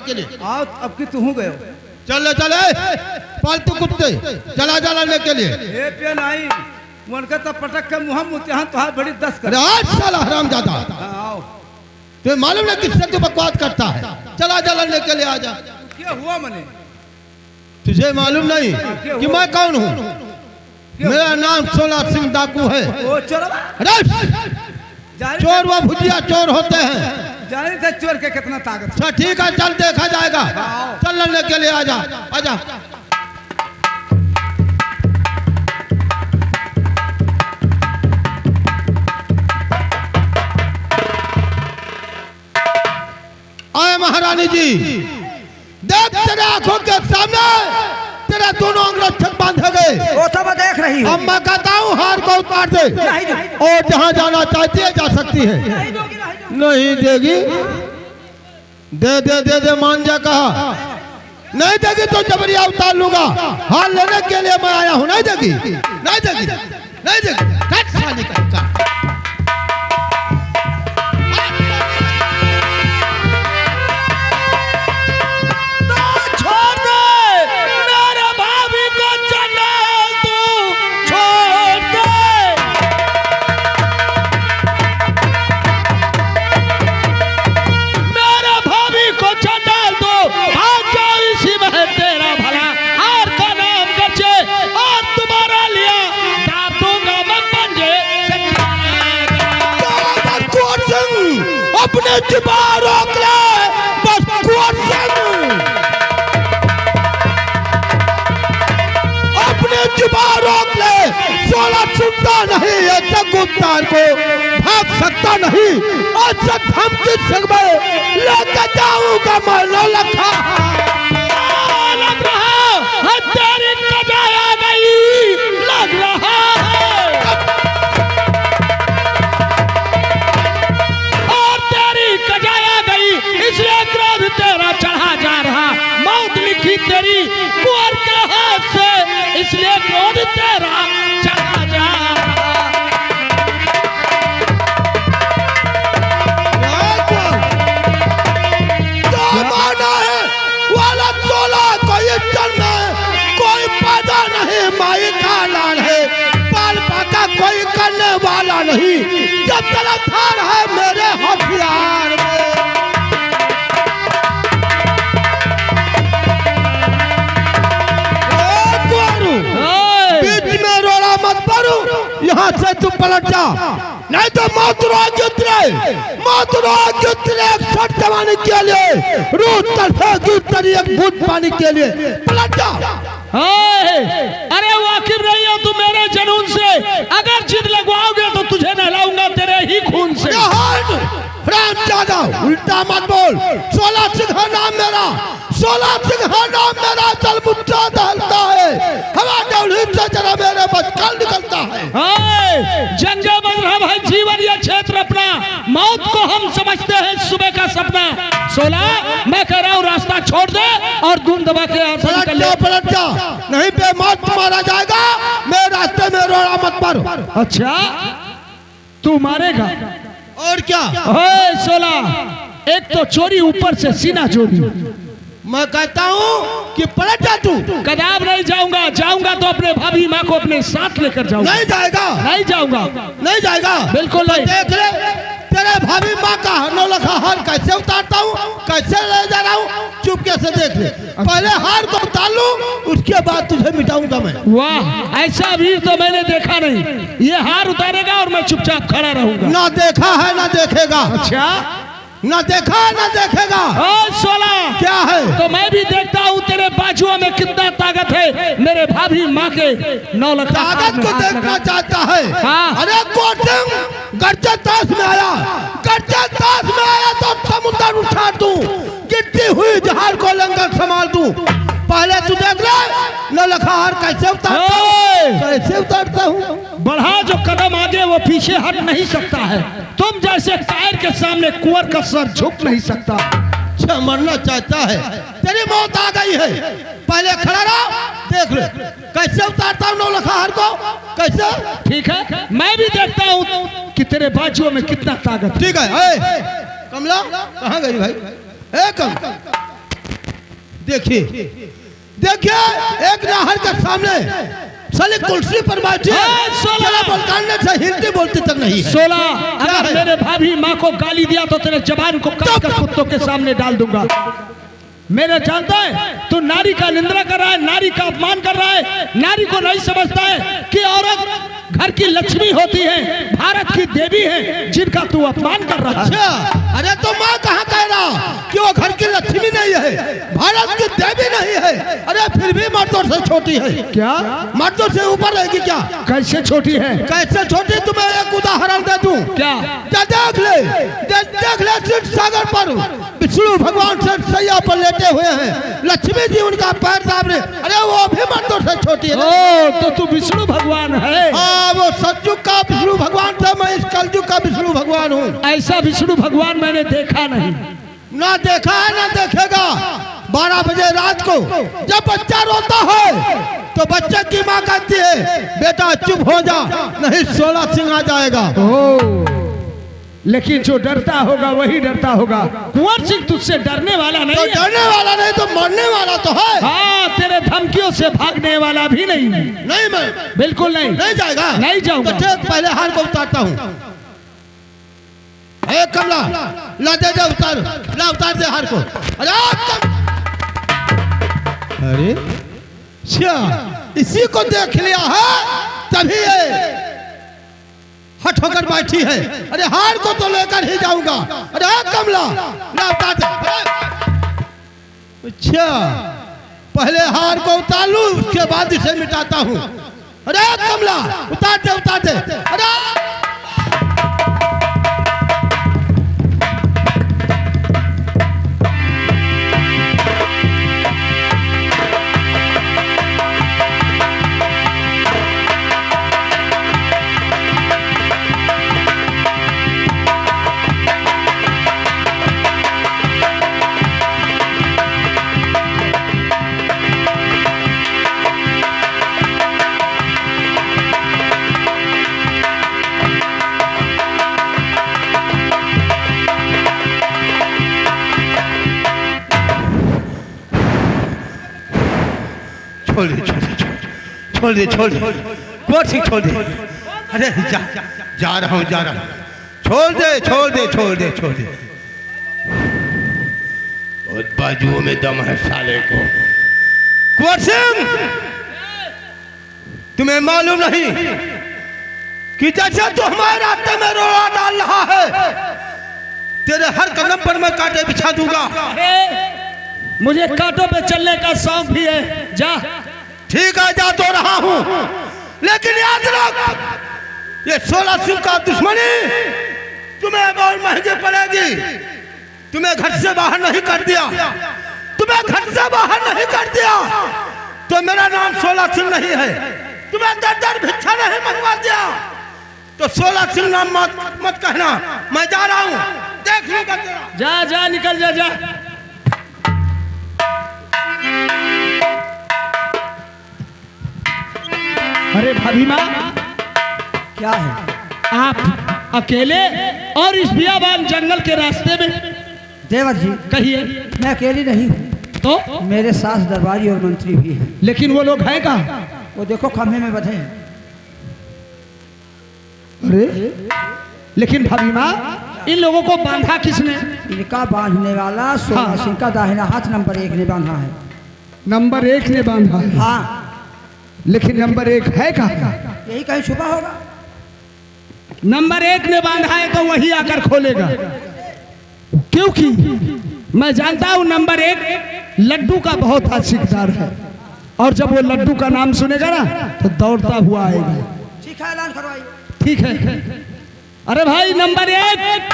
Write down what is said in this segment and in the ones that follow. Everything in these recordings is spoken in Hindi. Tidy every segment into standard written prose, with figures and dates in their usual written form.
के लिए। आओ अब की तू गए चले चले पालतू कुत्ते चला जलाने के लिए। ए पे नहीं मन का तो पटक के मुंह मुतिया तो बड़ी दस कर। साला हरामजादा, आओ तुम्हें मालूम है किससे तू बकवास करता है? चला जलाने के लिए आजा। क्या हुआ मने? तुझे मालूम नहीं कि मैं कौन हूँ? मेरा नाम सोला सिंह डाकू है। ओ चोर चोर व भुजिया चोर होते हैं। जाने थे चोर के कितना ताकत। अच्छा ठीक है, चल देखा जाएगा। चल लड़ने के लिए आजा आजा। आए महारानी जी, देख तेरे आंखों के सामने तेरा दोनों अंगरक्षक बांधे गए। वो तो मैं देख रही हूँ। अब मैं कहता हूँ हार को उतार दे और जहाँ जाना चाहती है जा सकती है। नहीं देगी? दे दे दे दे मान जा कहा। नहीं देगी तो जबरिया उतार लूंगा। हार लेने के लिए मैं आया हूँ। नहीं देगी, नहीं देगी, नहीं देगी। कट साली का। अपने जुबान रोक ले, बस कुंवर सिंह अपने जुबान रोक ले। सोला सुनता नहीं है जगुप्तार को भाग सकता नहीं। आज तक हम किस समय लेके जाऊंगा मैं नौलखा। लग रहा है तेरी कजाया गई, लग रहा इसलिए क्रोध तेरा चढ़ा जा रहा। मौत लिखी तेरी कुंवर के हाथ से, इसलिए क्रोध तेरा चढ़ा जा रहा। माना है वाला सोला कोई जन्म कोई पैदा नहीं, माई का लाल है पाल पाका कोई करने वाला नहीं। जब तेरा थार है मेरे हथियार में। यहाँ से तू पलट जा, नहीं तो मौत शर्त जमाने के लिए रूट तरफेगी तेरी एक बूंद पानी के लिए। पलट जा। अरे वाकिफ नहीं हो तू मेरे जुनून से। अगर जिद लगवाओगे तो तुझे नहलाऊंगा तेरे ही खून से। रामजादा उल्टा मत बोल। सोला सिंह है नाम मेरा, सोला सिंह है नाम मेरा। चल मुझे दहलता है हवा डोली से जरा मेरे बचकल निकलता है। जंगे मजहब है जीवन ये क्षेत्र अपना, मौत को हम समझते हैं सुबह का सपना। सोला मैं कह रहा हूँ रास्ता छोड़ दे और धूम दबा के पलट जा, नहीं पे मौत मारा जाएगा। मेरे रास्ते में रोड़ा मत मारो। अच्छा तू मारेगा और क्या? सोला एक तो चोरी ऊपर से सीना चोरी। मैं कहता हूँ कि पलट जा तू। कदाब नहीं जाऊंगा, जाऊंगा तो अपने भाभी माँ को अपने साथ लेकर जाऊंगा। नहीं जाएगा, नहीं जाऊंगा, नहीं जाएगा, बिल्कुल नहीं। देख ले तेरे भाभी माँ का नौलखा हार कैसे उतारता हूँ, कैसे ले जा रहा हूँ। चुपके से देख ले, पहले हार को उतार लूं, उसके बाद तुझे मिटाऊंगा मैं। वाह, ऐसा वीर तो मैंने देखा नहीं। ये हार उतारेगा और मैं चुपचाप खड़ा रहूंगा। ना देखा है ना देखेगा। अच्छा ना देखा ना देखेगा। सोला क्या है? तो मैं भी देखता हूँ तेरे बाजुओं में कितना ताकत है। मेरे भाभी माँ के नौलखा ताकत को देखना चाहता है। हाँ। अरे कोटिंग गर्जे ताश में आया, गर्जे ताश में आया तो समुद्र उठा दूं, गिरती हुई जहाज को लंगर संभाल दूं। पहले तू देख ले नौलखा हार कैसे उतारता हूँ, कैसे उतारता हूँ। बढ़ा जो कदम आगे वो पीछे हट नहीं सकता है। तुम जैसे कायर के सामने कुंवर का सर झुक नहीं सकता। मरना चाहता है, तेरी मौत आ गई है। पहले खड़ा रहो, देख ले कैसे उतारता हूँ नौलखा हार को, कैसे। ठीक है, मैं भी देखता हूँ कि तेरे बाजुओं में कितना ताकत। ठीक है। कमला कहाँ गई भाई? कमला देखिए देखिए, एक नहर के सामने साले कुर्सी पर बैठे चला बोलकाने से हिंदी बोलती तक नहीं है। 16 अगर मेरे भाभी माँ को गाली दिया तो तेरे जबान को काट कर कुत्तों के सामने डाल दूंगा। मेरे जानता है तू नारी का निंदा कर रहा है, नारी का अपमान कर रहा है, नारी को नहीं समझता है कि औरत घर की लक्ष्मी होती है, भारत की देवी है, जिनका तू अपमान कर रहा है। अच्छा, अरे तो माँ कहाँ कह रहा कि वो घर की लक्ष्मी नहीं है, भारत की देवी नहीं है? अरे फिर भी मर्दों से छोटी है। क्या मर्दों से ऊपर रहेगी क्या? कैसे छोटी है? कैसे छोटी? तुम्हें एक उदाहरण दे दूं क्या? देख ले क्षीर सागर पर विष्णु भगवान से सैया पर लेटे हुए हैं, लक्ष्मी जी उनका पैर दाब रहे, अरे वो भी मर्दों से छोटी है। ओ तो तू विष्णु भगवान है? हाँ, वो सतयुग का विष्णु भगवान था, मैं इस कलयुग का विष्णु भगवान हूँ। ऐसा विष्णु भगवान मैंने देखा नहीं। ना देखा है ना देखेगा। 12 बजे रात को जब बच्चा रोता है तो बच्चे की माँ कहती है बेटा चुप हो जा, नहीं 16 सिंह आ जाएगा। लेकिन जो डरता होगा वही डरता होगा। कुंवर सिंह तुझसे डरने वाला नहीं तो है। डरने वाला नहीं तो मरने वाला तो है। हाँ, तेरे धमकियों से भागने वाला भी नहीं। नहीं, मैं बिल्कुल नहीं। नहीं जाएगा, नहीं जाऊंगा। तो ठीक, पहले हार को उतारता हूँ। कमला ला दे उतार, ला उतार दे हार को। अरे इसी को देख लिया है तभी ये हट होकर बैठी है। अरे हार को तो लेकर ही जाऊंगा। अरे कमला ला उतार दे। अच्छा, पहले हार को उतार लूं, उसके बाद इसे मिटाता हूँ। अरे कमला उतार दे, उतार दे। अरे छोड़ दे कुंवर सिंह, छोड़ दे। अरे जा रहा हूँ। छोड़ दे। बहुत बाजुओं में दम है साले को। कुंवर सिंह, तुम्हें मालूम नहीं कि जैसे तू हमारे रास्ते में रोड़ा डाल रहा है, तेरे हर कदम पर मैं कांटे बिछा दूंगा। मुझे कांटों पे चलने का शौक भी है। जा। ठीक है, जा तो रहा हूं, लेकिन याद रख ये 16 सिंह का दुश्मनी तुम्हें बहुत महंगी पड़ेगी। तुम्हें घर से बाहर नहीं कर दिया, तो मेरा नाम 16 सिंह नहीं है। तुम्हें दर भिक्षा नहीं मंगवा दिया तो 16 सिंह नाम मत कहना। मैं जा रहा हूं, देख लूंगा तेरा। जा निकल जा। अरे भाभी माँ, क्या है? आप अकेले और इस बियाबान जंगल के रास्ते में? देवर जी, कहिए। मैं अकेली नहीं हूँ, तो मेरे सास दरबारी और मंत्री भी हैं। लेकिन वो लोग हैं कहाँ? वो देखो खंभे में बंधे हैं। अरे लेकिन भाभी माँ, इन लोगों को बांधा किसने? इनका बांधने वाला 16 सिंह का दाहिना हाथ नंबर 1 ने बांधा है। नंबर 1 ने बांधा है? हाँ। लेकिन नंबर 1 है कहाँ? यही कहीं छुपा होगा। नंबर 1 ने बांधा है तो वही आकर खोलेगा, क्योंकि मैं जानता हूं नंबर 1 लड्डू का बहुत आशिकदार है, और जब वो लड्डू का नाम सुनेगा ना तो दौड़ता हुआ आएगा। ठीक है, ऐलान करवाइए। ठीक है। अरे भाई नंबर 1,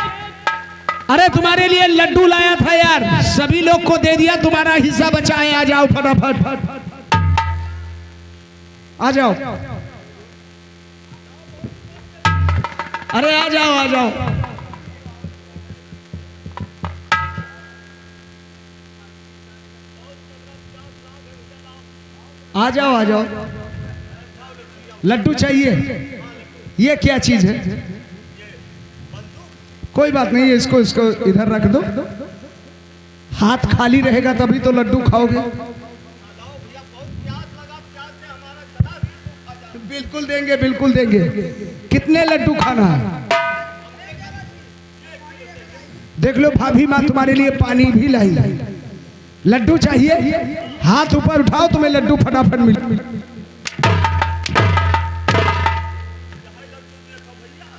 अरे तुम्हारे लिए लड्डू लाया था यार, सभी लोग को दे दिया, तुम्हारा हिस्सा बचा है। आ जाओ फटाफट, आ जाओ। अरे आ जाओ। आ जाओ। लड्डू चाहिए? ये क्या चीज है? कोई बात नहीं है, इसको इधर रख दो। हाथ खाली रहेगा तभी तो लड्डू खाओगे। बिल्कुल देंगे, बिल्कुल देंगे। कितने लड्डू खाना है? देख लो भाभी माँ तुम्हारे लिए पानी भी लाई। लड्डू चाहिए? हाथ ऊपर उठाओ, तुम्हें लड्डू फटाफट मिल।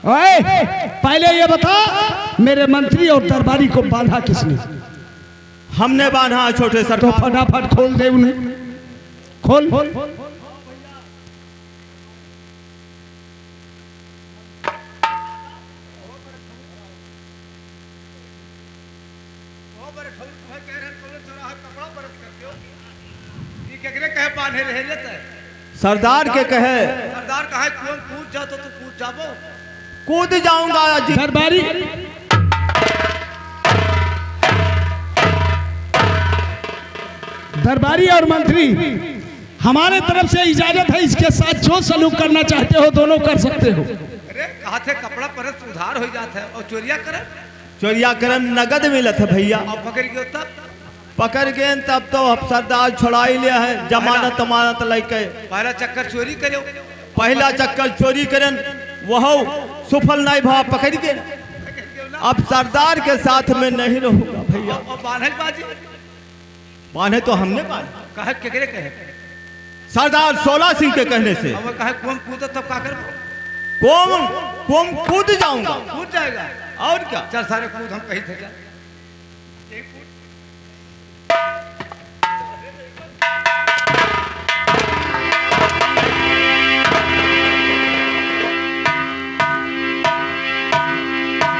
ओए, पहले ये बता, मेरे मंत्री और दरबारी को बांधा किसने? हमने बांधा छोटे तो सरकार। फटाफट खोल दे उन्हें, खोल। सरदार के कहे सरदार कहा कौन कूद जा तो तू कूद जाबो। कूद जाऊंगा जी। दरबारी दरबारी और मंत्री, हमारे तरफ से इजाजत है, इसके साथ जो सलूक करना चाहते हो दोनों कर सकते हो। अरे कहा थे कपड़ा परत उधार हो जाता है और चोरिया करे। चोरिया करम नगद मिलत है भैया। और पकड़ गयो तब पकड़ गए तब तो अब सरदार छुड़ा ही लिया है, जमानत तमानत लेके। पहला चक्कर चोरी करो। पहला चक्कर चोरी करन वह सफल नहीं भा, पकड़ गए। अब सरदार के साथ में नहीं रहूंगा भैया। और बांधल बाजी बांधे तो हमने बांधे, कहे केकरे कहे सरदार 16 सिंह के कहने से। अब कहे कौन कूदा तब का कर कौन कूद जाऊंगा। कूद जाएगा और क्या? चल सारे कूद, हम कहीं थे क्या।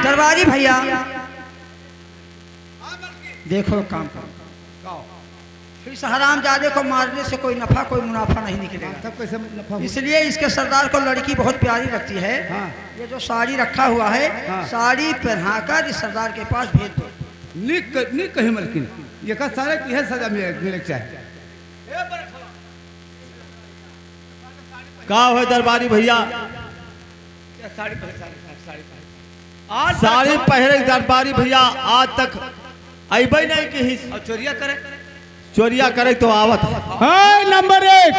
दरबारी भैया देखो काम करो, इस हरामजादे को मारने से कोई नफा कोई मुनाफा नहीं निकलेगा। तब कैसे नफा हुआ? इसलिए इसके सरदार को लड़की बहुत प्यारी लगती है। हाँ। ये जो साड़ी रखा हुआ है, हाँ। साड़ी पहनाकर इस सरदार के पास भेज दो। नहीं कहीं मलकिन ये का सारे की है सजा मिले चाहे। का है दरबारी भैया? साड़ी पहन साड़ी आज साड़ी पहरे दरबारी भैया आज तक अबे नहीं कि और चोरिया करे। चोरिया करे तो आवत है। हाय नंबर 1,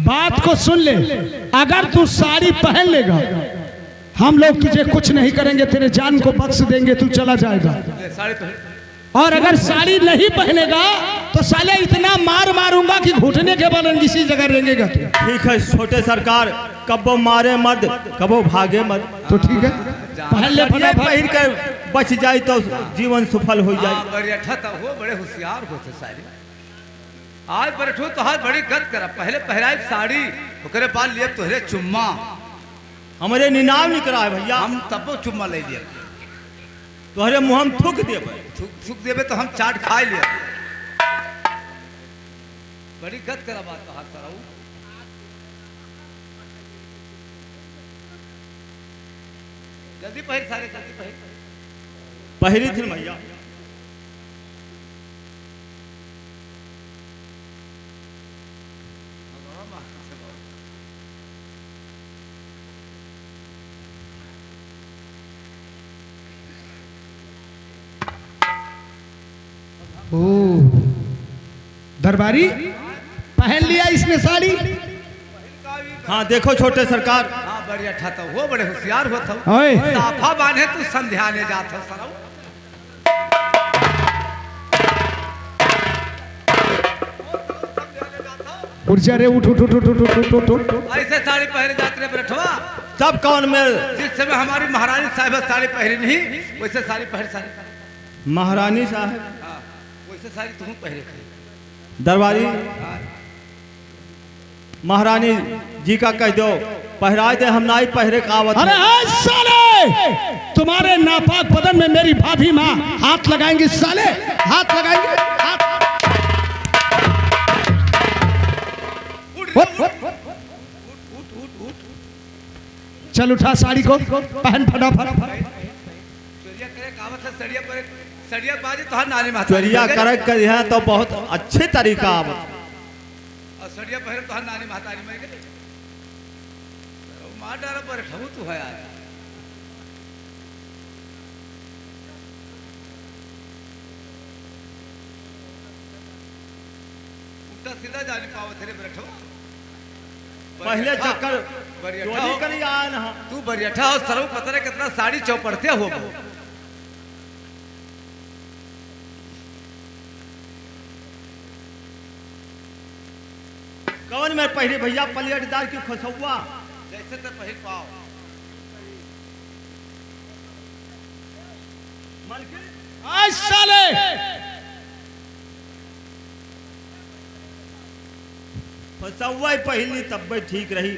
बात को सुन ले। अगर तू साड़ी पहन लेगा हम लोग तुझे कुछ नहीं करेंगे, तेरे जान को बख्श देंगे, तू चला जाएगा। साड़ी पहन। और अगर साड़ी नहीं पहनेगा तो साले इतना मार मारूंगा कि घुटने के बल किसी जगह रेंगेगा तू। ठीक है छोटे सरकार, कबो मारे मर्द कबो भागे मर्द। तो ठीक है, पहन ले ये फटाफट। पहन कर बच जाए तो जीवन सफल हो जाए। बड़े अच्छा था वो, बड़े होशियार होते सारी। आज बैठो तो हाथ बड़ी गद करा। पहले पहराई साड़ी, ओकरे बाद लिए तोहरे चुम्मा। हमारे निनाम नहीं करा है भैया। हम तब चुम्मा ले लिए, तोहरे मुँह हम थूक दे। थूक देवे तो हम चाट खा लिए। बड़ी गद करा बात तो हाथ कराऊ। जल्दी पहर सारे, जल्दी पहर। पहरी थी भैया। ओ दरबारी पहन लिया इसने साड़ी। हाँ देखो छोटे सरकार, हाँ बड़ी अच्छा था वो, बड़े होशियार होता। ओए साफा बांधे तू संध्याने जाता सराऊ। ऊर्जा रे, उठ उठ उठ उठ उठ उठ उठ। ऐसे साड़ी पहने जाते रहे बैठवा। सब कौन में जिस समय हमारी महारानी साहिबा साड़ी पहनी नहीं, वैसे साड़ी पहन साड़ी। महारानी साहब हाँ, वैसे साड़ी तुम पहने। दरबारी महारानी जी का कह दो पहरा दे, हम ना ही पहरे का आवत। अरे हाय साले, तुम्हारे नापाक बदन में मेरी भाभी माँ हाथ लगाएंगी साले, हाथ लगाएंगे। हाथ। चल उठा साड़ी को, पहन फटाफट। चोरिया करे कावत है, सड़िया पर सड़िया बाजी तो हर नाली में हाथ चोरिया लगे। कर है तो बहुत अच्छे तरीका आवत। और सड़िया पहरे तो हर नाली में हाथ आली में गए। मार डाला पर ठहू तू है आज। उल्टा सीधा जाने पाओ तेरे बैठो पहले चक्कर बरियठा चोरी हो करी आया ना तू बरियठा हो सरव पता नहीं कितना साड़ी चौपड़ते हो कौन में पहले भैया पलियटदार की खसौआ जैसे तो पहिल पाओ आज साले खसौआ ही पहली तब भी ठीक रही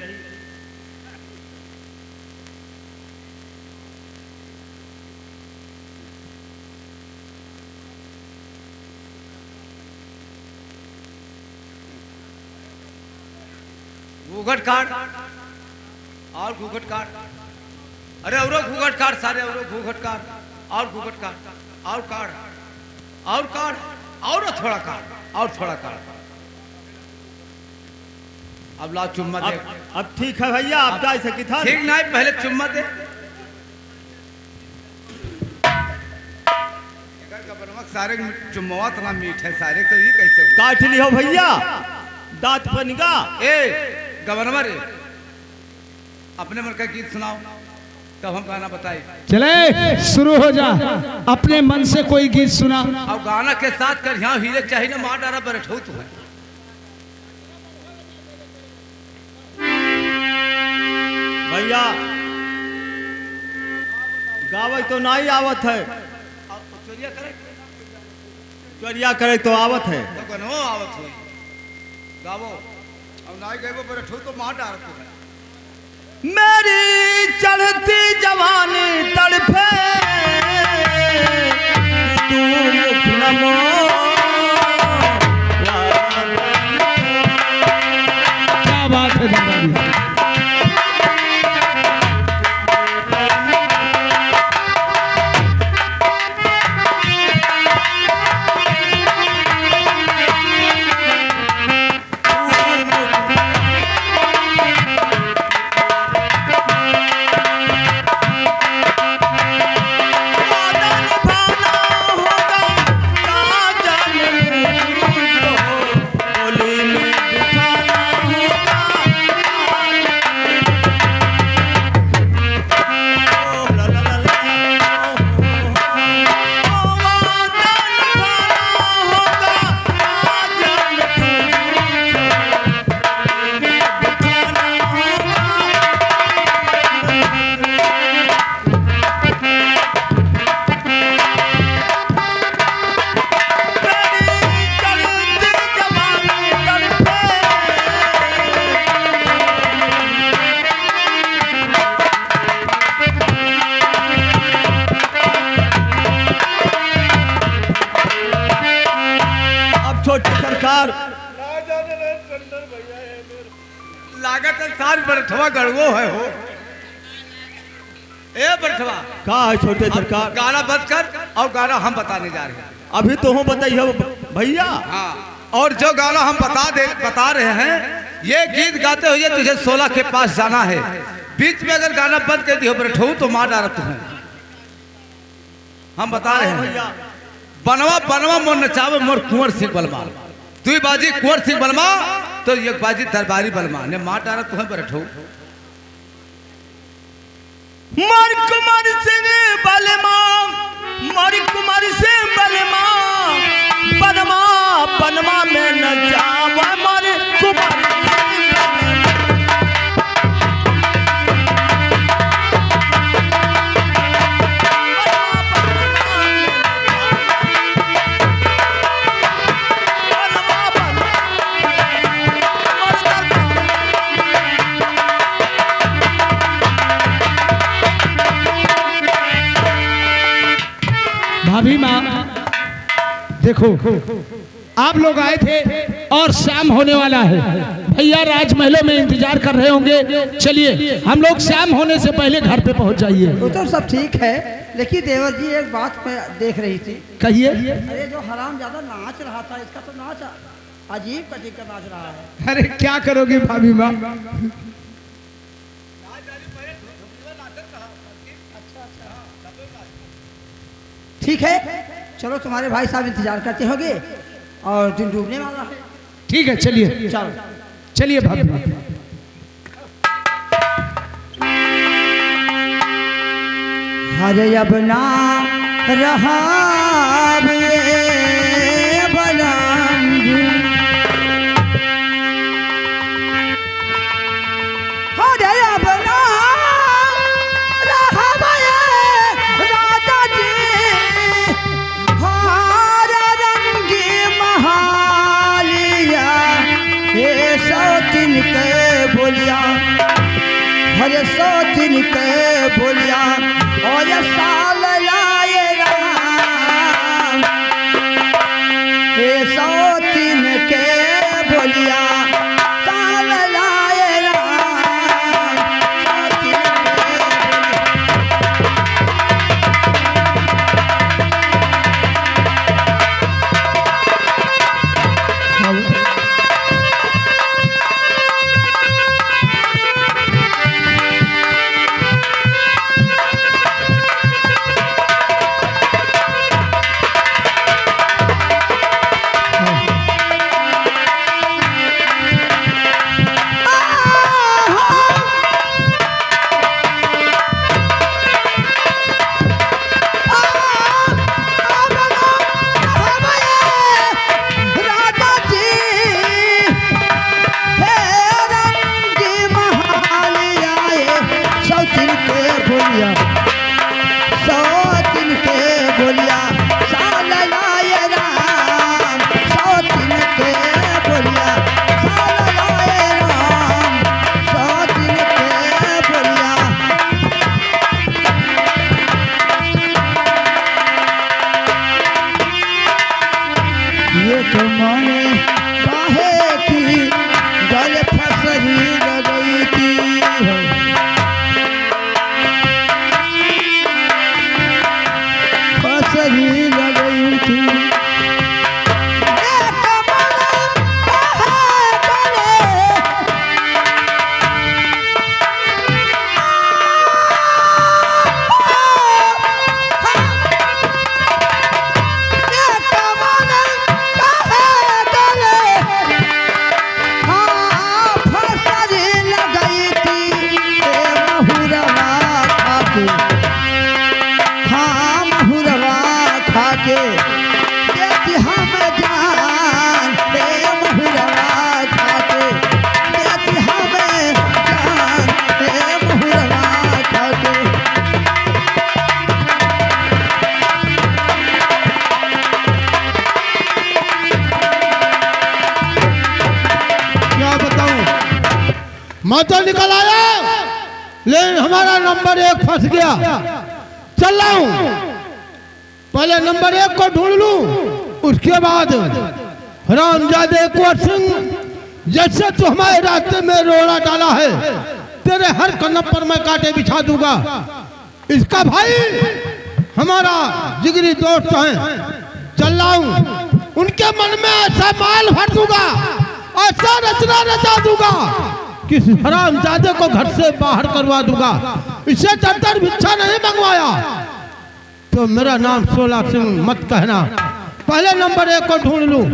घूघट काट और घूघट काट अरे और घूघट काट सारे और घूघट काट और घूघट काट और काट और काट और थोड़ा काट और थोड़ा काट अब ला चुम्मा दे अब ठीक है भैया अब जा सकी था ठीक नहीं पहले चुम्मा दे सारे चुम्मा इतना मीठ है सारे तो ये कैसे हुआ? काट ली हो भैया दांत पर निगाह ए गवर्नर अपने मन का गीत सुनाओ तब हम गाना बताए चले शुरू हो जा अपने मन से कोई गीत सुना और गाना के साथ कर यहाँ हीरे चाहिए ना मार डारा बैठो तू है भैया गावे तो नहीं आवत है चोरिया करे चोरिया करे तो आवत है तो गनो आवत हुई गावो अब नाई गए बैठो तो मार डारा तू है मेरी चढ़ती जवानी तड़फे तू मुख न क्या बात है दरबारी सरकार लागत है सार बैठवा गड़वो है हो ए बैठवा कहा है छोटे सरकार गाना बंद कर और गाना हम बताने जा रहे हैं अभी तो हूँ बताइए भैया हाँ और जो गाना हम बता रहे हैं ये गीत गाते हुए तुझे 16 के पास जाना है बीच में अगर गाना बंद कर दियो बैठो तो मार डाला तुम्हें हम बता रहे हैं भैया बनवा बनवा मोर नचावे मोर कुंवर सिंह बलमा तू बाजी कुंवर सिंह बलमा तो ये बाजी दरबारी बलमा ने मार डाला तुम्हें बैठो मर कुमार सिंह बलमा मर कुमार सिंह बलमा बनमा बनमा में न जावा मर कुमार भाभी माँ देखो आप लोग आए थे और शाम होने वाला है भैया राजमहलों में इंतजार कर रहे होंगे चलिए हम लोग शाम होने से पहले घर पे पहुंच जाइए वो तो सब ठीक है लेकिन देवर जी एक बात मैं देख रही थी कहिए अरे जो हराम ज्यादा नाच रहा था इसका तो नाच अजीब कटी का नाच रहा है अरे क्या करोगे भाभी माँ ठीक है चलो तुम्हारे भाई साहब इंतजार करते होंगे और दिन डूबने वाला है ठीक है, चलिए चलिए भाभी। हरे अब ना रहा बलंगी, हरे अब ना रहा राजा जी, हारा रंगी महालिया, हे सौतिन के बोलिया, हरे सौतिन के बोलिया, और साल लाए राम, हे सौतिन के बोलिया, साल लाए राम, सौतिन के बोलिया। ये तो माने काहे की गल फसरी लगई थी, फसरी लगई थी। मैं तो निकल आया, लेकिन हमारा नंबर 1 फंस गया। चल रहा हूं, पहले नंबर 1 को ढूंढ लूं, उसके बाद हरामजादे कुंवर सिंह, जैसे तू हमारे रास्ते में रोड़ा डाला है, तेरे हर कदम पर मैं कांटे बिछा दूंगा। इसका भाई हमारा जिगरी दोस्त है। चल रहा हूं, उनके मन में ऐसा माल भर दूंगा, ऐसा रचना रचा दूंगा, किस हरामजादे को घर से बाहर करवा दूंगा। इसे चद्दर भिक्षा नहीं मंगवाया तो मेरा नाम 16 सिंह मत कहना। पहले नंबर 1 को ढूंढ लूं,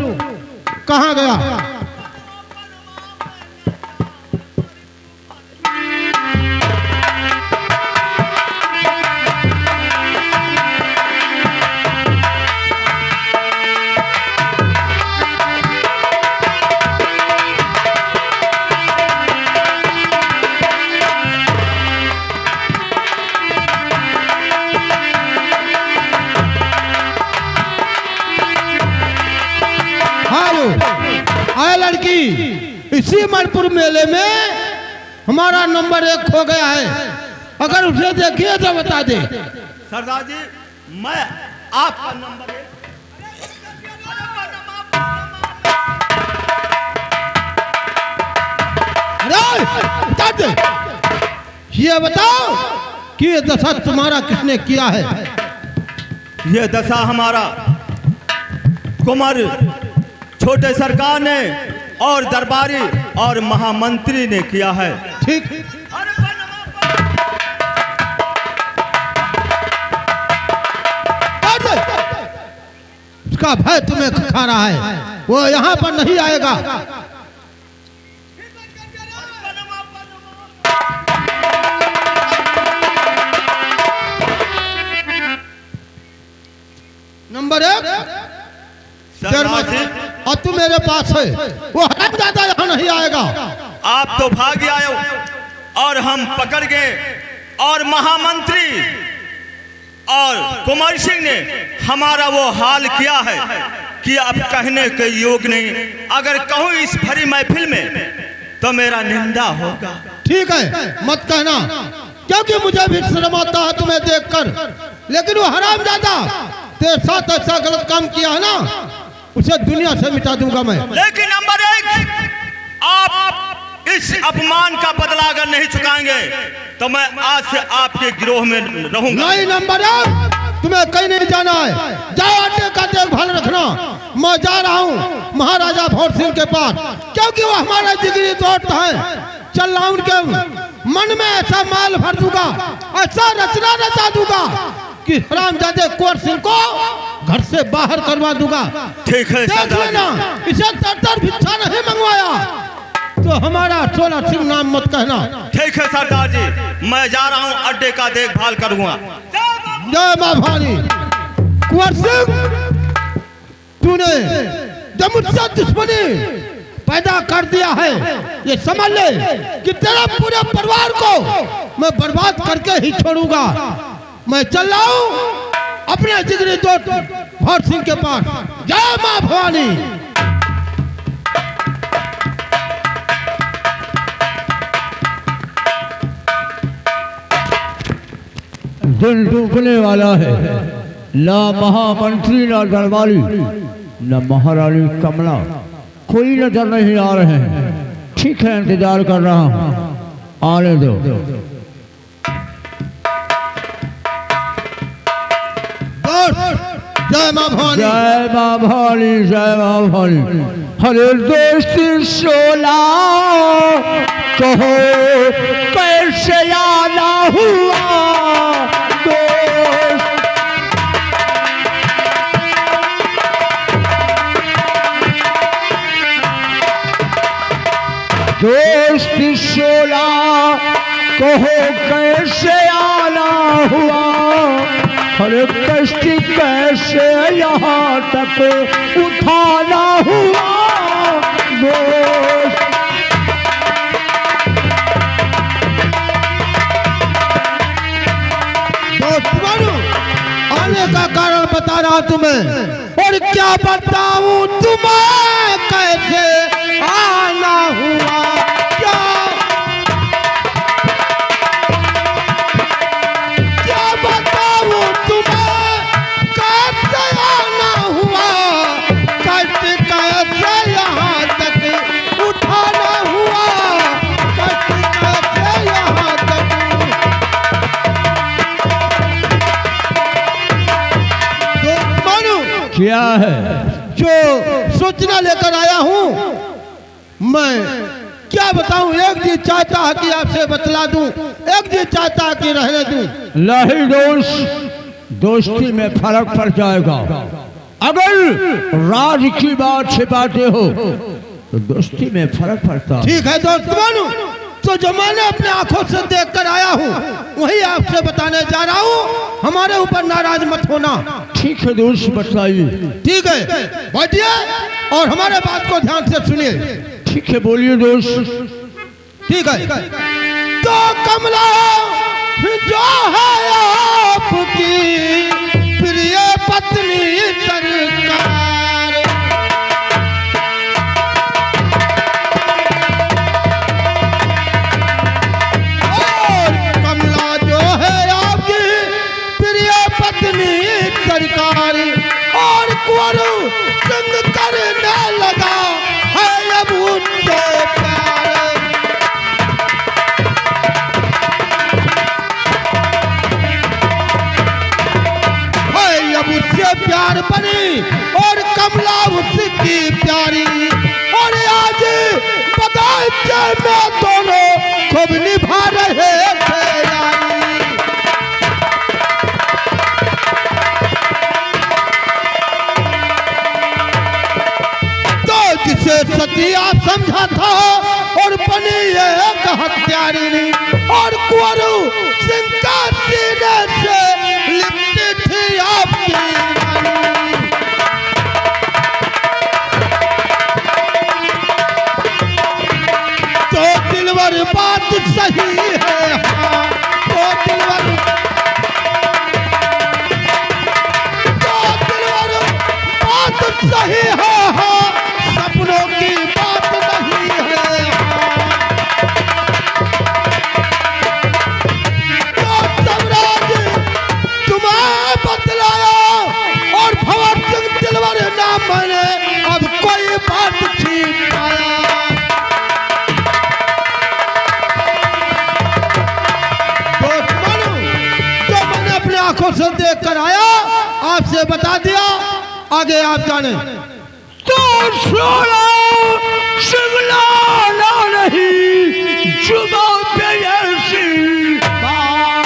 कहां गया। आए लड़की, इसी मनपुर मेले में हमारा नंबर 1 खो गया है। अगर उसे देखिए तो बता दे। सरदार जी, मैं आपका नंबर 1 बता दे। ये बताओ कि ये दशा तुम्हारा किसने किया है। ये दशा हमारा कुंवर छोटे सरकार ने और दरबारी और महामंत्री ने किया है। ठीक, उसका भय तुम्हें खा रहा है। वो यहाँ पर नहीं आएगा। नंबर 1 सरदार जी, और तू मेरे पास है, वो हरामजादा यहाँ नहीं आएगा। आप तो भाग आए हो और हम पकड़ गए, और महामंत्री और कुंवर सिंह ने हमारा वो हाल किया है कि अब कहने के योग नहीं। अगर कहूँ इस भरी महफिल में तो मेरा निंदा होगा। ठीक है, मत कहना, क्योंकि मुझे भी शर्म आता है तुम्हें देखकर। लेकिन वो हरामजादा तेरे साथ ऐसा गलत काम किया है ना, उसे दुनिया से मिटा दूंगा मैं। लेकिन नंबर 1, आप इस अपमान का बदला अगर नहीं चुकाएंगे तो मैं आज से आपके गिरोह में रहूंगा। नहीं नंबर 1, तुम्हें कहीं नहीं जाना है। जाओ, अड्डे का देखभाल रखना। मैं जा रहा हूँ महाराजा भोर सिंह के पास, क्योंकि वो हमारा जिगरी दोस्त है। चल रहा हूँ, उनके मन में ऐसा माल भर दूंगा, ऐसा रचना रचा दूंगा कि हरामजादे कुंवर सिंह को घर से बाहर करवा दूंगा। ठीक है देख सरदार लेना, इसे तर भिक्षा नहीं मंगवाया तो हमारा 16 सिंह नाम मत कहना। ठीक है सरदार जी, मैं जा रहा हूँ, अड्डे का देखभाल करूंगा। जय मां भवानी। कुंवर सिंह, तूने जब मुझसे दुश्मनी पैदा कर दिया है, ये समझ ले कि तेरे पूरे परिवार को मैं बर्बाद करके ही छोड़ूंगा। मैं चल रहा हूँ अपने जिगरी दोस्त भोर सिंह के पास। जय मां भवानी। दिन डूबने वाला है, ना महामंत्री ना दरबारी न महारानी कमला, कोई नजर नहीं आ रहे हैं। ठीक है, इंतजार कर रहा हूँ, आने दो। जय मां भवानी। जय मां भवानी, जय मां भवानी। हरे दोस्त सोला कहो कैसे आना हुआ दोस्त। दोस्त सोला कहो कैसे आना हुआ, हरे कष्ट कैसे यहाँ तक उठाना हुआ दोस्त। आने का कारण बता रहा तुम्हें, और क्या बताऊं तुम्हें कैसे आना हुआ। क्या बताऊं तुम्हें कैसे आना हुआ, कैसे कैसे यहाँ तक उठाना हुआ, कैसे कैसे यहाँ तक। क्या है? जो सूचना लेकर आया हूँ, मैं क्या बताऊं। एक जी चाहता है कि आपसे बतला दूं, एक जी चाहता है कि रहने दूं। नहीं दोस्त, दोस्ती में फर्क पड़ जाएगा। अगर राज की बात छिपाते हो तो दोस्ती में फर्क पड़ता। ठीक है दोस्त मानो, तो जो मैंने अपने आंखों से देख कर आया हूँ वही आपसे बताने जा रहा हूँ। हमारे ऊपर नाराज मत होना। ठीक है दोस्त, बताइए। ठीक है, बैठिए और हमारे बात को ध्यान से सुनिए। ठीक है, बोलिए दोस्त। ठीक है, तो कमला जो है आपकी प्रिय पत्नी सरकार, और कमला जो है आपकी प्रिय पत्नी सरकार, और कुंवर सिंह करने लगा है अब उनसे प्यार। अब उससे प्यार बनी और कमला उसकी प्यारी, और आज बगीचे में दोनों खूब निभा रहे थे यारी। सती आप समझा था और बनी एक हत्यारिणी और कुंवरू सिंह का सीने से लिपटी थी आपकी रानी। तो दिलवर बात सही है हाँ, तो दिलवर बात सही है हाँ, सपनों की बात नहीं है तो तमराज तुम्हें बतलाया और भंवर सिंह दिलवर नाम मैंने अब कोई बात छीन पाया। जो मैंने अपने आंखों से देख कर आया आपसे बता दिया, आगे आप जाने। तो सोना शिगलाना नहीं जुबा पे ऐसी बात।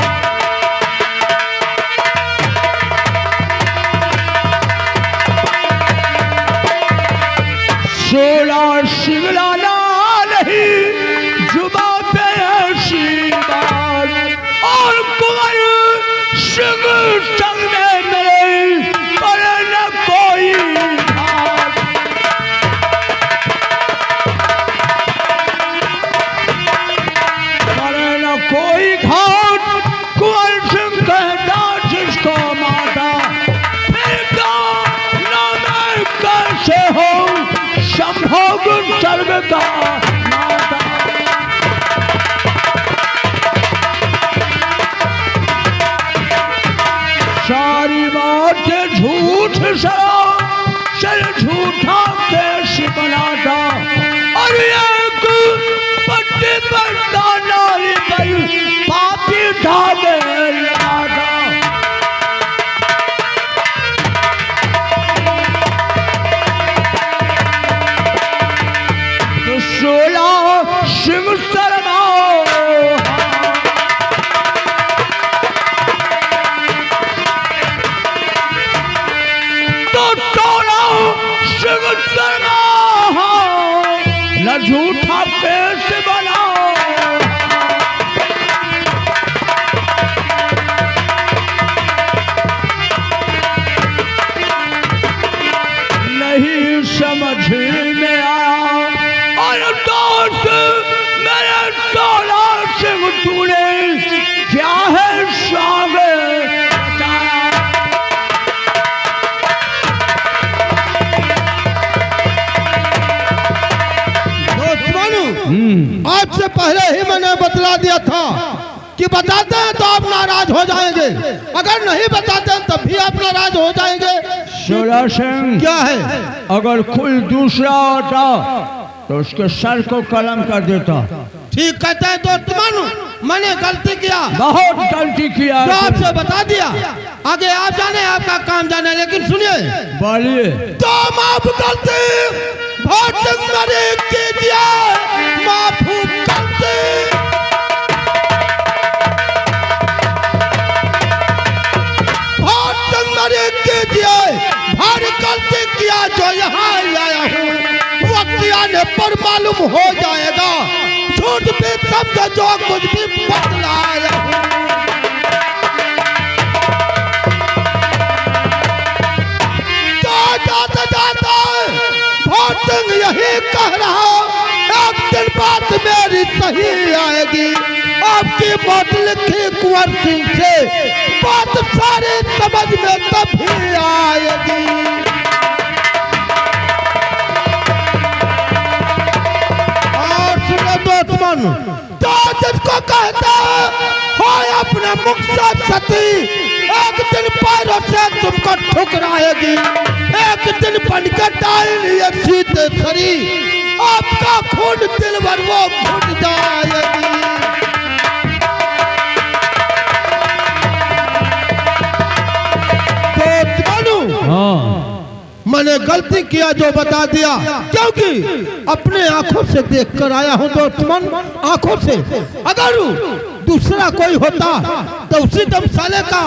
सोना शिगलाना नहीं जुबा पे ऐसी बात और कुंवर सिंह संग में मेरे करे न कोई घात। करे न कोई घाट कुंवर सिंह कहता जिसको माता फिर नाम कैसे हो संभोग सर्ग का माता। सारी बात झूठ सर झूठा कैसे बनाता और एक पट्टे पर नाली पर पापी धागे लगाता। तो सोला सिंह शर्मा न झूठा पेश बनाओ। नहीं समझ में आया और दोस्त मेरे सोला सिंह तूने क्या है स्वागत बताया। आपसे पहले ही मैंने बतला दिया था कि बताते हैं तो आप नाराज हो जाएंगे, अगर नहीं बताते हैं तब भी आप नाराज हो जाएंगे। सोला सिंह क्या है? अगर कोई दूसरा होता तो उसके सर को कलम कर देता। ठीक कहते हैं दोस्त मानू, मैंने गलती किया, बहुत गलती किया तो आपसे बता दिया, आगे आप जाने आपका काम जाने। लेकिन सुनिए बोलिए। तो माफ गलती कीजिए माफू गलती कीजिए भारी गलती किया जो यहाँ आया हूँ वक्त आने पर मालूम हो जाएगा। झूठ भी समझो जो कुछ भी बतलाया हूँ। जाता जाता सिंह यही कह रहा एक दिन बात मेरी सही आएगी। आपकी बात लिखी कुंवर सिंह से बात सारी समझ में तभी आएगी। और सुनो दुश्मन, तो जिसको कहता हो अपने मुख से सती एक दिन पैरों से तुमको ठुकराएगी। एक दिन बनकर डालेंगे सीधे सरी आपका खून दिलवर वो घुट जाएगी। मैंने गलती किया जो बता दिया, क्योंकि अपने आंखों से देख कर आया हूं दुश्मन आंखों से। अगर दूसरा कोई होता तो उसी दमसाले का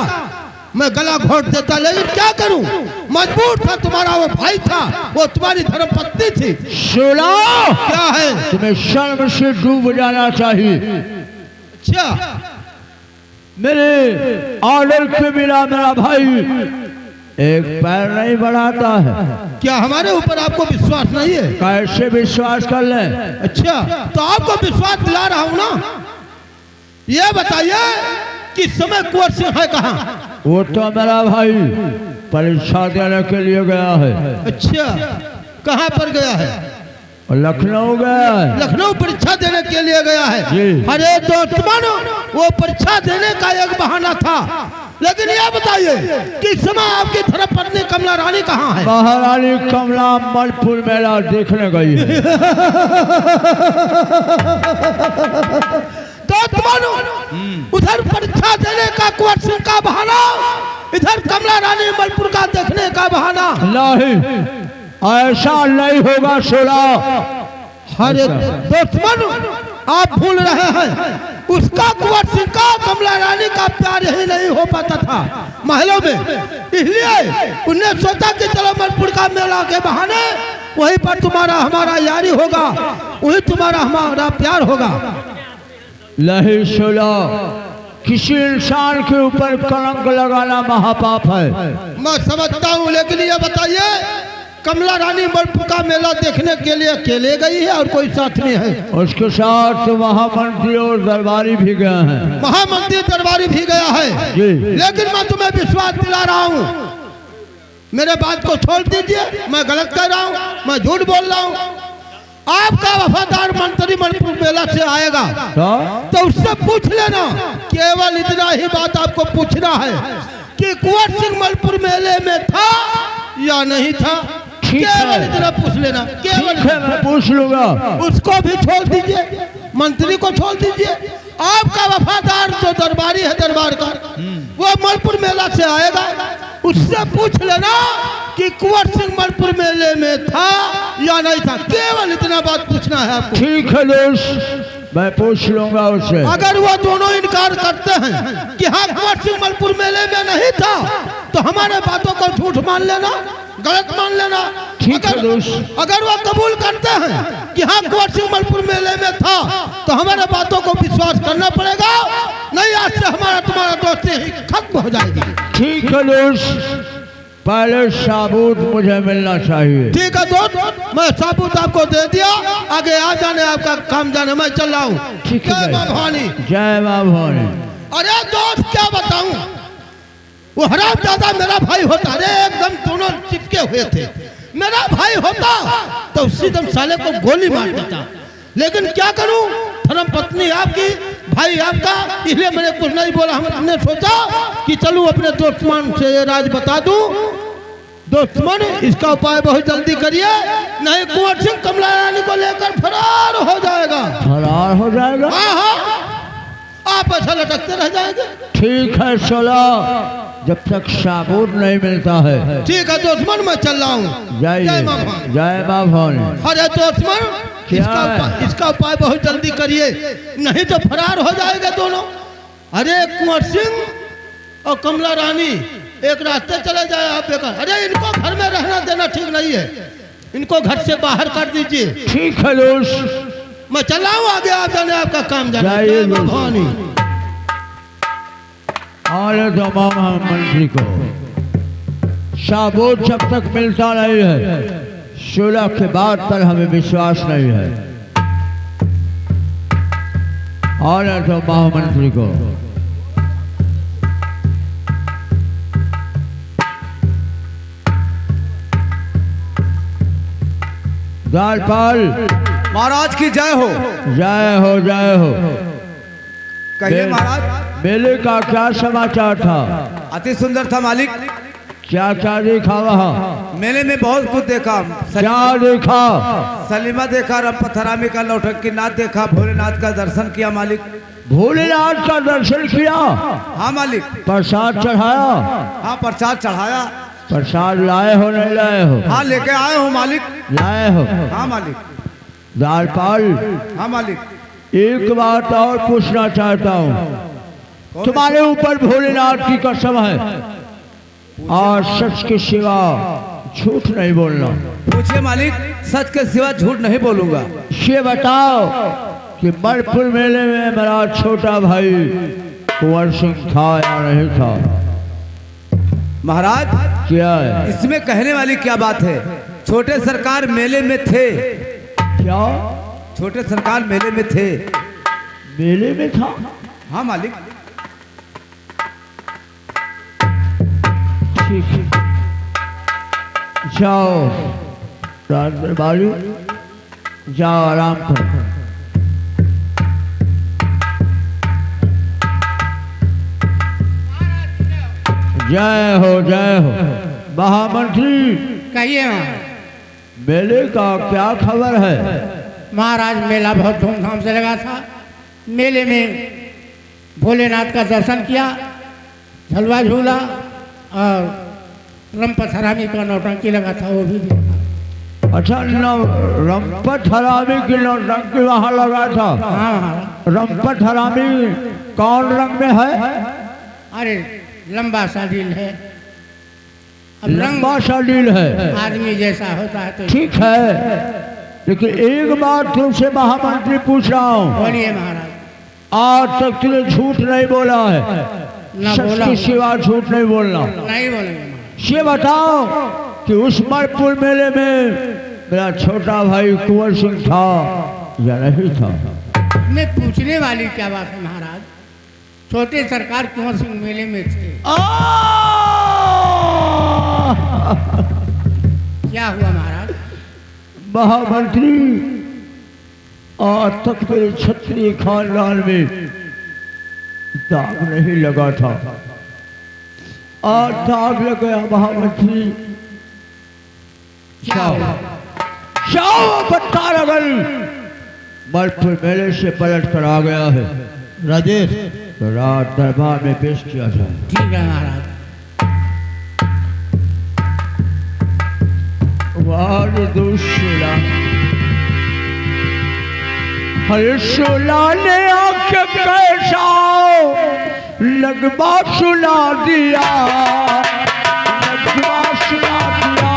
मैं गला घोट देता, लेकिन क्या करूं, मजबूर था। तुम्हारा वो भाई था, वो तुम्हारी धर्मपत्नी थी। शोला, क्या है? तुम्हें शर्म से डूब जाना चाहिए। अच्छा, मेरे ऑर्डर के बिना मेरा भाई एक पैर नहीं बढ़ाता है। क्या हमारे ऊपर आपको विश्वास नहीं है? कैसे विश्वास कर ले? अच्छा, तो आपको विश्वास दिला रहा हूं ना। ये बताइए कि समय कुंवर सिंह है कहाँ? वो तो मेरा भाई परीक्षा देने के लिए गया है। अच्छा, कहाँ पर गया है? लखनऊ गया है। लखनऊ परीक्षा देने के लिए गया है। जी। अरे दोस्तों, वो परीक्षा देने का एक बहाना था, लेकिन यह बताइए कि इस समय आपकी धर्मपत्नी कमला रानी कहाँ है? महारानी कमला मलपुर मेला देखने गई है। दोस्तों, उधर परीक्षा देने का कुंवर सिंह का बहाना, इधर कमला रानी मलपुर का देखने का बहाना। नहीं, ऐसा नहीं होगा शोला। अरे दोस्तों, आप भूल रहे हैं, उसका कुंवर सिंह का कमला रानी का प्यार ही नहीं हो पाता था महलों में, इसलिए उन्हें सोचा कि चलो मलपुर का मेला के बहाने वहीं पर तुम्हारा हमारा यारी होगा, वहीं तुम्हारा हमारा प्यार होगा। नहीं शोला, किसी इंसान के ऊपर कलंक लगाना महापाप है। मैं समझता हूँ, लेकिन ये बताइए, कमला रानी मलपुर का मेला देखने के लिए अकेले गई है और कोई साथ में है? उसके साथ महामंत्री और दरबारी भी गए हैं। महामंत्री दरबारी भी गया है जी। लेकिन मैं तुम्हें विश्वास दिला रहा हूँ, मेरे बात को छोड़ दीजिए। मैं गलत कह रहा हूँ, मैं झूठ बोल रहा हूँ। आपका वफादार मंत्री मलपुर मेला से आएगा तो उससे पूछ लेना, केवल इतना ही बात आपको पूछना है कि कुंवर सिंह मलपुर मेले में था या नहीं था। केवल इतना पूछ लेना, केवल। मैं पूछ लूंगा। उसको भी छोड़ दीजिए, मंत्री को छोड़ दीजिए। आपका वफादार जो दरबारी है दरबार का, वो मलपुर मेला से आएगा, उससे पूछ लेना कि कुंवर सिंह मलपुर मेले में था या नहीं था। केवल इतना बात पूछना है आपको। ठीक है दोस्त, मैं पूछ लूंगा उससे। अगर वो दोनों इनकार करते हैं कि हाँ कुंवर सिंह मलपुर मेले में नहीं था, तो हमारे बातों को झूठ मान लेना, गलत मान लेना। ठीक है दोस्त। अगर वो कबूल करते हैं कि हाँ कुंवर सिंह मलपुर मेले में था, तो हमारे बातों को विश्वास करना पड़ेगा, नहीं आज से हमारा तुम्हारा दोस्ती खत्म हो जाएगी। ठीक है दोस्त, पहले सबूत मुझे मिलना चाहिए। ठीक है दोस्त, मैं सबूत आपको दे दिया, आगे आ जाने, आपका काम जाने, मैं चल रहा हूँ। ठीक है। जय मां भवानी। जय मां भवानी। अरे दोस्त, क्या बताऊं, वो हरामजादा मेरा भाई होता। अरे एकदम दोनों चिपके हुए थे। मेरा भाई होता तो उसी दम साले को गोली मार देता, लेकिन क्या करूं, धर्मपत्नी आपकी, भाई आपका, इसलिए मैंने कुछ नहीं बोला। हमने सोचा कि चलूं अपने दोस्तमान से ये राज बता दूं। दोस्तमान, इसका उपाय बहुत जल्दी करिए, नहीं कुंवर सिंह कमला रानी को लेकर फरार हो जाएगा। फरार हो जाएगा? हाँ हाँ, आप ऐसा लटकते रह जाएंगे। ठीक है शोला, जब तक सबूत नहीं मिलता है। ठीक है दोस्तमान, मैं चल रहा हूँ। जय मां भवानी। जय मां भवानी। अरे दोस्तमान, इसका उपाय बहुत जल्दी करिए, नहीं तो फरार हो जाएंगे दोनों। अरे कुंवर सिंह और कमला रानी एक रास्ते चले जाए आप बेकार। अरे इनको घर में रहना देना ठीक नहीं है, इनको घर से बाहर कर दीजिए। ठीक है दोस्त, मैं चल रहा हूँ, आगे आप जाने, आपका काम जाने। जय जय मां भवानी। और तमाम मंत्री को सबूत जब तक मिलता नहीं है, शोला के बाद तक हमें विश्वास नहीं है। और तो महामंत्री को द्वारपाल महाराज की जय हो। जय हो, जय हो। कहिए महाराज। मेले का क्या समाचार था? अति सुंदर था मालिक। क्या क्या देखा वहाँ? मेले में बहुत कुछ देखा। क्या देखा? सलीमा देखा, रंपथरामी का नौटंकी नाथ देखा, भोलेनाथ का दर्शन किया मालिक। भोलेनाथ का दर्शन किया? हाँ मालिक। प्रसाद चढ़ाया? हाँ प्रसाद चढ़ाया। प्रसाद लाए हो नहीं लाए हो? हाँ लेके आए हो मालिक। लाए हो? हाँ मालिक। द्वारपाल, हाँ मालिक। एक बात और पूछना चाहता हूँ। तुम्हारे ऊपर भोलेनाथ की कसम है, और सच के सिवा झूठ नहीं बोलना। पूछिए मालिक, सच के सिवा झूठ नहीं बोलूंगा। ये बताओ कि बड़पुर मेले में मेरा छोटा भाई कुंवर सिंह था या नहीं था? महाराज क्या है? इसमें कहने वाली क्या बात है? छोटे सरकार मेले में थे। क्या छोटे सरकार मेले में थे? मेले में था? हाँ मालिक। ठीक है, जाओ रात दरबारी, जाओ आराम करो। जय हो महामंत्री। कहिए मेले का क्या खबर है? महाराज, मेला बहुत धूमधाम से लगा था। मेले में भोलेनाथ का दर्शन किया, झलवा झूला और रंपत हरामी का नौटंकी लगा था, वो भी देखा। अच्छा, रंपत हरामी की नौटंकी वहाँ लगा था? हाँ महाराज। रंपत हरामी कौन रंग में है? अरे लंबा सा दिल है, अब लंबा सा दिल है, आदमी जैसा होता है तो। ठीक है, लेकिन एक बात तुमसे महामंत्री पूछ रहा हूँ। बोलिए महाराज। आज तक तुमने झूठ नहीं बोला है, ना सच बोला। के सिवा झूठ नहीं बोलना। नहीं बोलेंगे महाराज। ये बताओ कि उस बड़पुर मेले में मेरा छोटा भाई कुंवर सिंह था या नहीं था? मैं पूछने वाली क्या बात है महाराज? छोटे सरकार कुंवर सिंह मेले में थे। क्या हुआ महाराज? महामंत्री, आज तक मेरे क्षत्रिय खानदान में दाग नहीं लगा था, आज दाग लग गया महामंत्री। जाओ बट्टा रगल बड़पुर मेले से पलट कर आ गया है। राजेश, तो रात दरबार में पेश किया जाए। ठीक है महाराज। दुशला हर सुला ने आके कैसा लगवा सुना दिया, लगवा सुना दिया।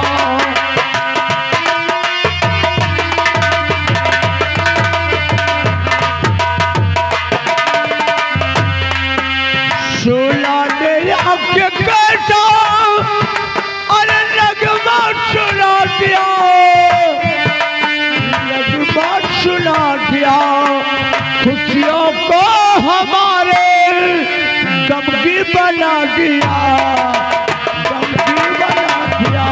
सुला ने आके कैसा अरे लगवा सुना दिया, लगवा सुना दिया। खुशियों को हमारे गमगी बना दिया, गमगी बना दिया।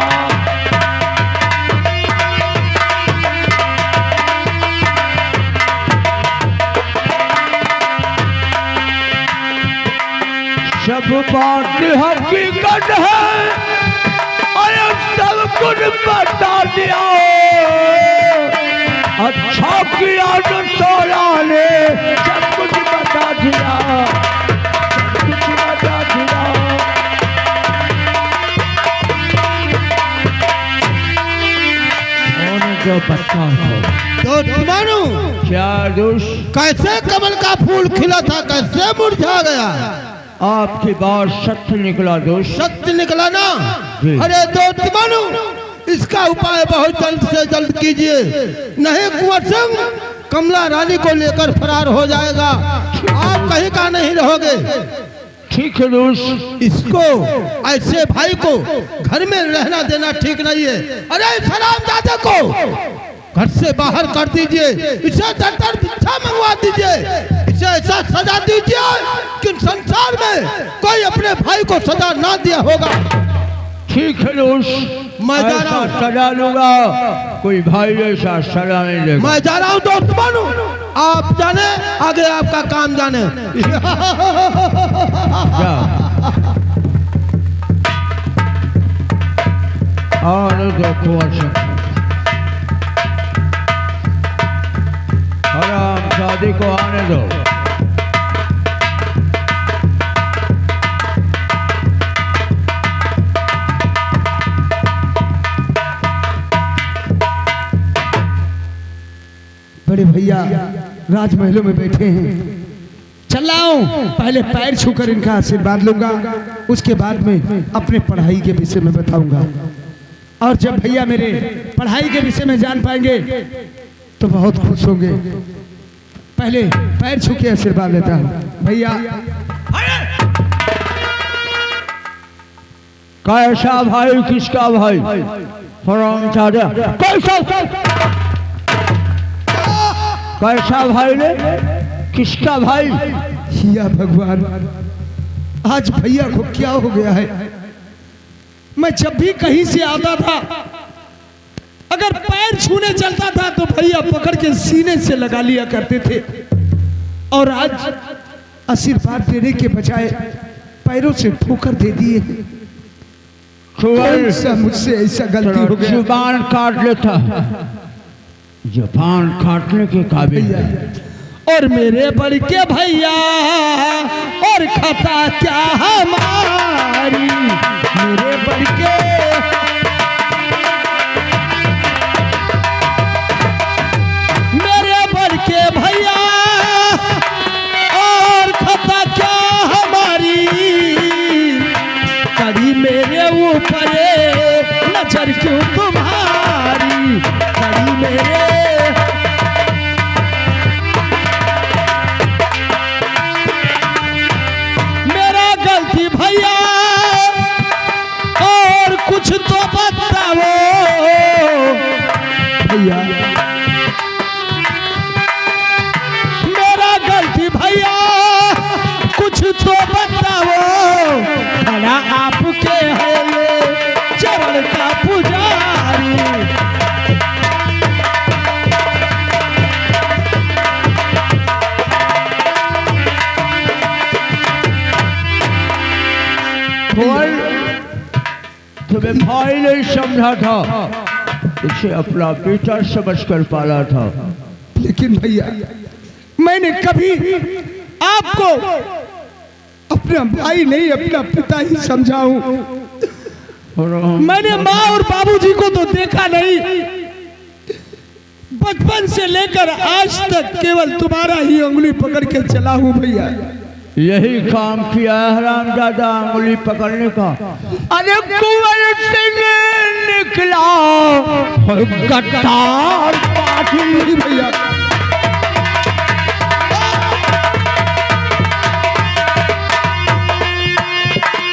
सब बात हकीकत है, अरे सब कुछ बता दिया। अच्छा किया तो सोला ने सब कुछ बता दिया, सब कुछ बता दिया। जो बच्चा हो तो मानू क्या दोष? कैसे कमल का फूल खिला था, कैसे मुरझा गया? आपकी बात सत्य निकला दोष। सत्य निकला ना? जी। अरे दोस्त मानू, इसका उपाय बहुत जल्द से जल्द कीजिए, नहीं कुंवर सिंह कमला रानी को लेकर फरार हो जाएगा, आप कहीं का नहीं रहोगे। ठीक है दोस्त। इसको ऐसे भाई को घर में रहना देना ठीक नहीं है। अरे सलाम दादा को घर से बाहर कर दीजिए, इसे दर भिक्षा मंगवा दीजिए, इसे ऐसा सजा दीजिए कि संसार में कोई अपने भाई को सजा ना दिया होगा। ठीक है दोस्त, मैं जा रहा हूँ। सजा लूंगा, कोई भाई ऐसा सजा नहीं देगा। मैं जा रहा हूँ दोस्त मानू, आप जाने आगे आपका काम जाने। आने दो कुंवर सिंह, हराम शादी को आने दो। बड़े भैया राजमहलों में बैठे हैं। चला हूँ, पहले पैर छूकर इनका आशीर्वाद लूंगा, उसके बाद में अपने पढ़ाई के विषय में बताऊंगा। और जब भैया मेरे पढ़ाई के विषय में जान पाएंगे तो बहुत खुश होंगे। पहले पैर छू के आशीर्वाद लेता हूँ। भैया कैसा भाई, किसका भाई? हरामजादा कैसा भाई ने, किसका भाई? या भगवान, आज भैया को क्या हो गया है? मैं जब भी कहीं से आता था, अगर पैर छूने चलता था तो भैया पकड़ के सीने से लगा लिया करते थे, और आज आशीर्वाद देने के बजाय पैरों से ठोकर दे दिए। कौन सा मुझसे ऐसा गलती हो गया? जुबान काट लेता, जुबान काटने के काबिल है। और मेरे बड़ के भैया और खता क्या हमारी, मेरे बड़ के भैया और खता क्या हमारी, कड़ी मेरे ऊपर नजर क्यों तुम्हारी, कड़ी मेरे मेरा गलती भैया और कुछ तो बताओ भैया, मेरा गलती भैया कुछ तो बताओ, भला आपके है ये चरण का पुजारी। तुम्हें भाई नहीं समझा था, इसे अपना बेटा समझ कर पाला था। लेकिन भैया मैंने कभी आपको अपना भाई नहीं अपना पिता ही समझा हूं। मैंने माँ और बाबूजी को तो देखा नहीं, बचपन से लेकर आज तक केवल तुम्हारा ही उंगली पकड़ के चला हूं भैया। यही काम किया है हरामजादा, उंगली पकड़ने का। अरे कुंवर सिंह निकला गद्दार पार्टी भैया